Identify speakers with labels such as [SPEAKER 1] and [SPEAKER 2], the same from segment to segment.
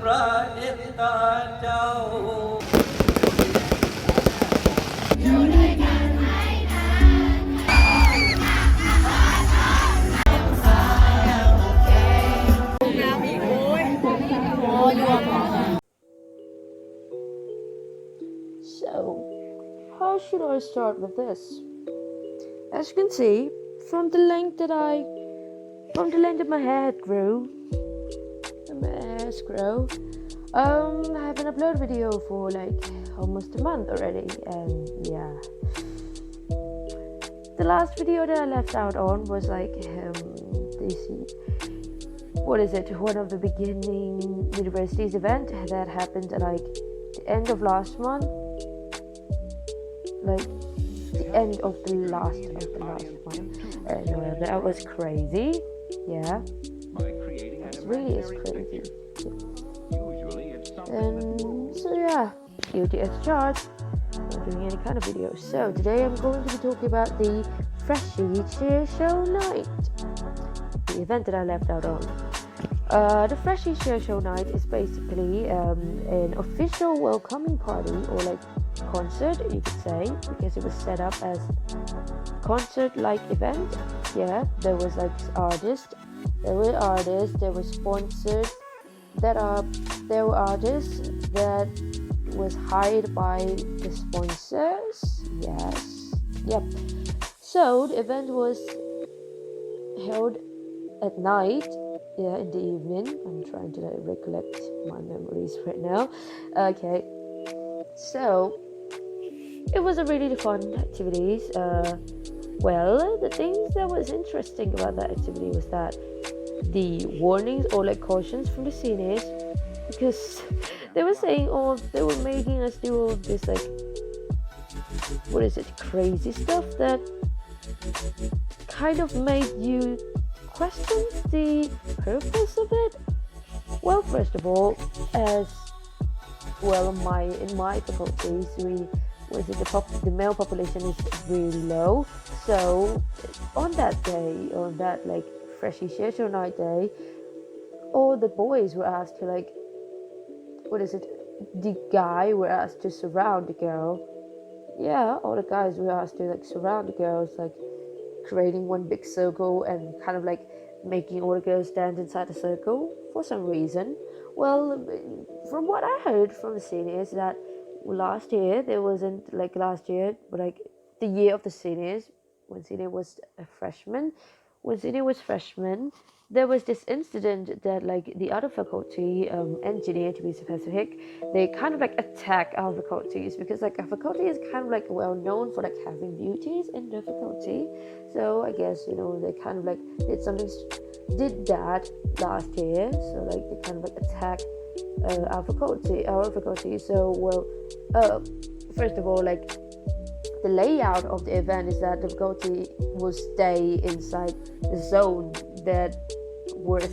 [SPEAKER 1] ระเอตตาเจ้า
[SPEAKER 2] So, how should I start with this? As you can see, from the length that my hair grew, I haven't uploaded video for like almost a month already, and yeah. The last video that I left out on was like one of the beginning universities event that happened at like the end of last month, like the end of the last month. And that was crazy. Yeah, it really is crazy. And so yeah, guilty as charged. Not doing any kind of videos. So today I'm going to be talking about the Freshie Cheer Show Night, the event that I left out on. The Freshie Cheer Show Night is basically an official welcoming party, or like concert, you could say, because it was set up as concert-like event. Yeah, there was like artists, there were sponsors, there were artists that was hired by the sponsors. Yes, yep. So the event was held at night. Yeah, in the evening. I'm trying to recollect my memories right now. Okay, so it was a really fun activities. Well, the things that was interesting about that activity was that the warnings or like cautions from the seniors, because they were saying they were making us do all this like, crazy stuff that kind of made you question the purpose of it. Well, first of all, in my faculties, the male population is really low. So on that like Freshie Cheer Show Night day, all the boys were asked to like, the guy were asked to surround the girl. Yeah, all the guys were asked to like surround the girls, like creating one big circle and kind of like making all the girls stand inside the circle for some reason. Well, from what I heard from the seniors, that last year, but like the year of the seniors, when senior was a freshman, there was this incident that like the other faculty, engineer to be specific, they kind of like attack our faculties, because like our faculty is kind of like well known for like having beauties in the faculty. So I guess, they kind of like did that last year. So like they kind of like attacked our faculty. So first of all, like the layout of the event is that the faculty will stay inside the zone that was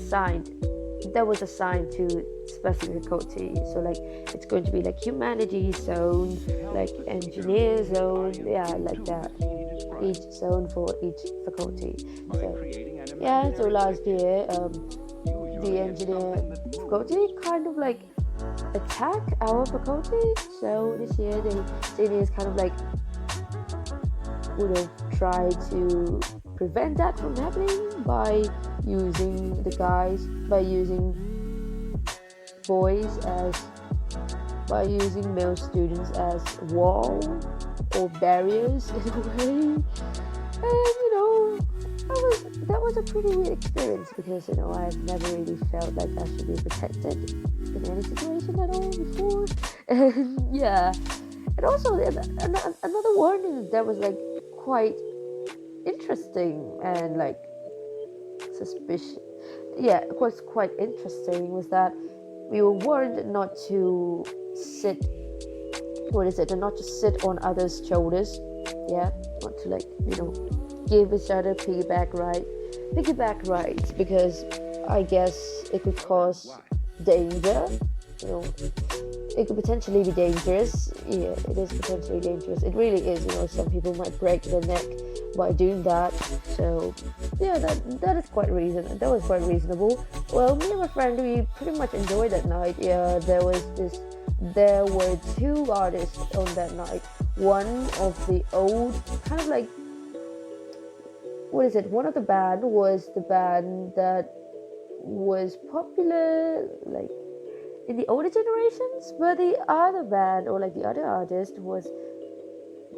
[SPEAKER 2] assigned to specific faculty. So like it's going to be like humanities zone, like engineer zone, yeah, like that, each zone for each faculty. So last year the engineer faculty kind of like attacked our faculty. So this year the seniors kind of like would have tried to prevent that from happening by using male students as wall or barriers in a way. And that was a pretty weird experience, because I've never really felt like I should be protected in any situation at all before. And yeah, and also another warning that was like quite interesting and like suspicious. Yeah, it was quite interesting, was that we were warned not to sit on others' shoulders. Yeah, not to like, give each other piggyback rides, because I guess it could cause danger. It could potentially be dangerous. Yeah, it is potentially dangerous. It really is. Some people might break their neck by doing that. So yeah, that is quite reason. That was quite reasonable. Well, me and my friend, we pretty much enjoyed that night. Yeah, there were two artists on that night. One of the old kind of like, what is it? One of the band was the band that was popular like in the older generations, but the other band or like the other artist was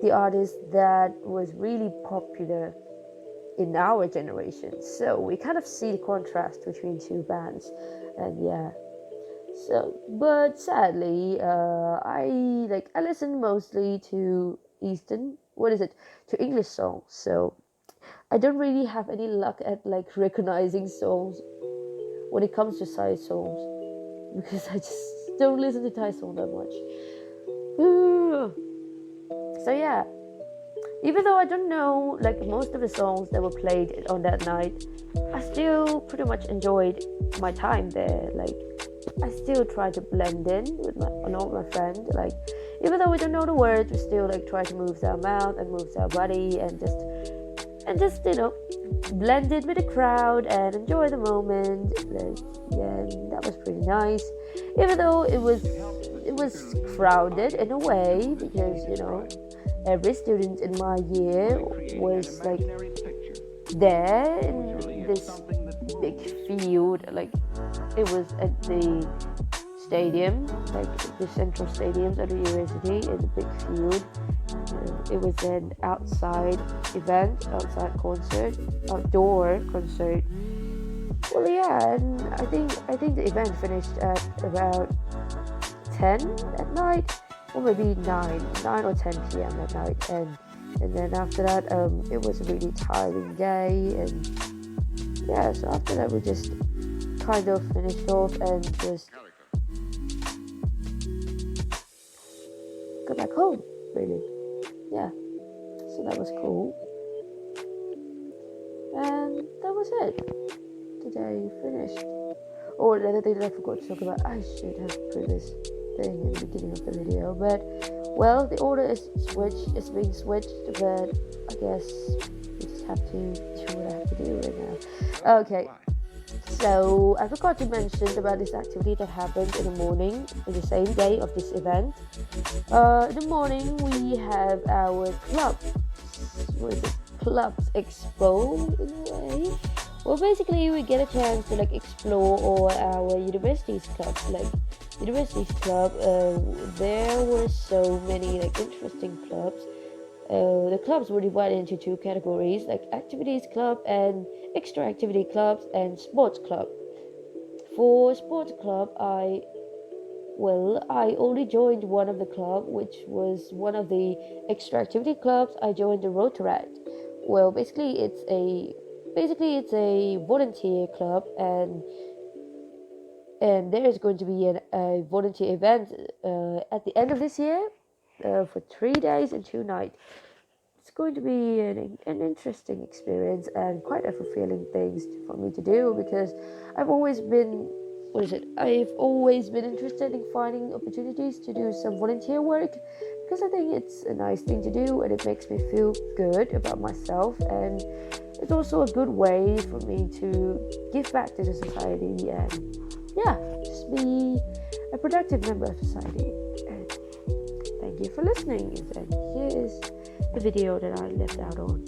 [SPEAKER 2] the artist that was really popular in our generation. So we kind of see the contrast between two bands, and yeah. So, but sadly, I listen mostly to to English songs. So I don't really have any luck at like recognizing songs when it comes to Thai songs, because I just don't listen to Thai songs that much. So yeah, even though I don't know like most of the songs that were played on that night, I still pretty much enjoyed my time there. Like, I still try to blend in with my friend. Like, even though we don't know the words, we still like try to move our mouth and move our body and just blend in with the crowd and enjoy the moment. Like, yeah, that was pretty nice. Even though it was crowded in a way, because every student in my year was like there in this big field. Like, it was at the stadium, like the central stadiums at the university, in the big field. It was an outside event, outdoor concert. Well, yeah, and I think the event finished at about 10 at night, or maybe 9 or 10 p.m. at night, and then after that, it was a really tiring day, and yeah, so after that we just kind of finished off and just go back home, really. Yeah, so that was cool, and that was it. Today finished. Oh, the other thing that I forgot to talk about, I should have put this thing in the beginning of the video, but well, the order is being switched, but I guess we just have to do what I have to do right now. Okay, so I forgot to mention about this activity that happened in the morning, in the same day of this event. In the morning we have our clubs expo in a way. Well, basically we get a chance to like explore all our university's clubs. Like university's club, there were so many like interesting clubs. The clubs were divided into two categories, like activities club and extra activity clubs and sports club. For sports club, I only joined one of the club, which was one of the extra activity clubs. I joined the Rotaract. Well, basically it's a volunteer club, and there is going to be a volunteer event at the end of this year for 3 days and 2 nights. It's going to be an interesting experience and quite a fulfilling thing for me to do, because I've always been interested in finding opportunities to do some volunteer work, because I think it's a nice thing to do and it makes me feel good about myself, and it's also a good way for me to give back to the society and just be a productive member of society. And thank you for listening, and here is the video that I left out on.